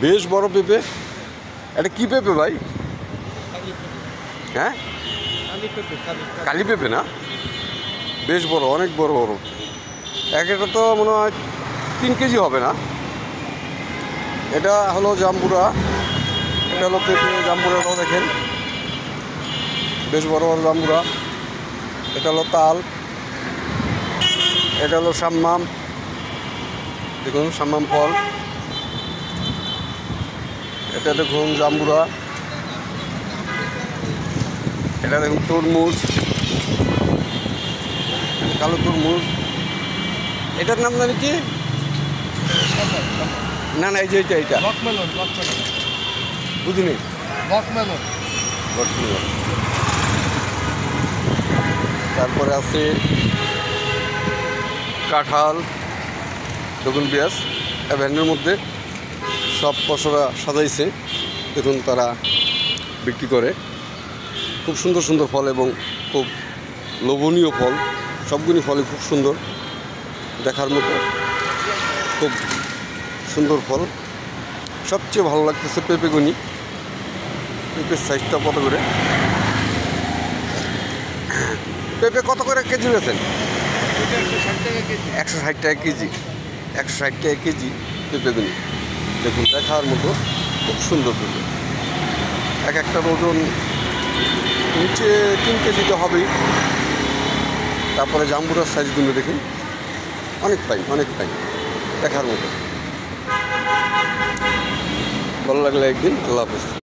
বেশ বড় পেঁপে। এটা কি পেঁপে ভাই? হ্যাঁ, কালি পেঁপে না? বেশ বড়, অনেক বড় বড়। এক একটা তো মনে হয় 3 কেজি হবে না। এটা হলো জাম্বুরা, এটা হলো পেঁপে। জাম্বুরাটাও দেখেন, বেশ বড় বড় জাম্বুরা। এটা হলো তাল, এটা হলো সাম্মাম। দেখুন সাম্মাম ফল। এটা দেখুন জাম্বুরা। এটা দেখুন তরমুজ, কালো তরমুজ। এটার নাম জানি কি? না না, এই যে এইটা বুঝিনি। তারপরে আছে কাঁঠাল। দেখুন পেঁয়াজ ভ্যানের মধ্যে সব পশরা সাজাইছে। দেখুন তারা বিক্রি করে। খুব সুন্দর সুন্দর ফল এবং খুব লোভনীয় ফল। সবগুলি ফলই খুব সুন্দর, দেখার মতো খুব সুন্দর ফল। সবচেয়ে ভালো লাগতেছে পেঁপেগুনি। পেঁপের সাইজটা কত করে? পেঁপে কত করে কেজি বেছেন? 160 টাকা কেজি। 160 টাকা কেজি পেঁপেগুনি। দেখুন দেখার মতো খুব সুন্দর পেঁপে। এক একটার ওজন নিচে 3 কেজি তো হবেই। তারপরে জাম্বুরার সাইজগুলো দেখুন, অনেক ফাইন, অনেক ফাইন, দেখার মতো। ভালো লাগলে একদিন। আল্লাহ হাফেজ।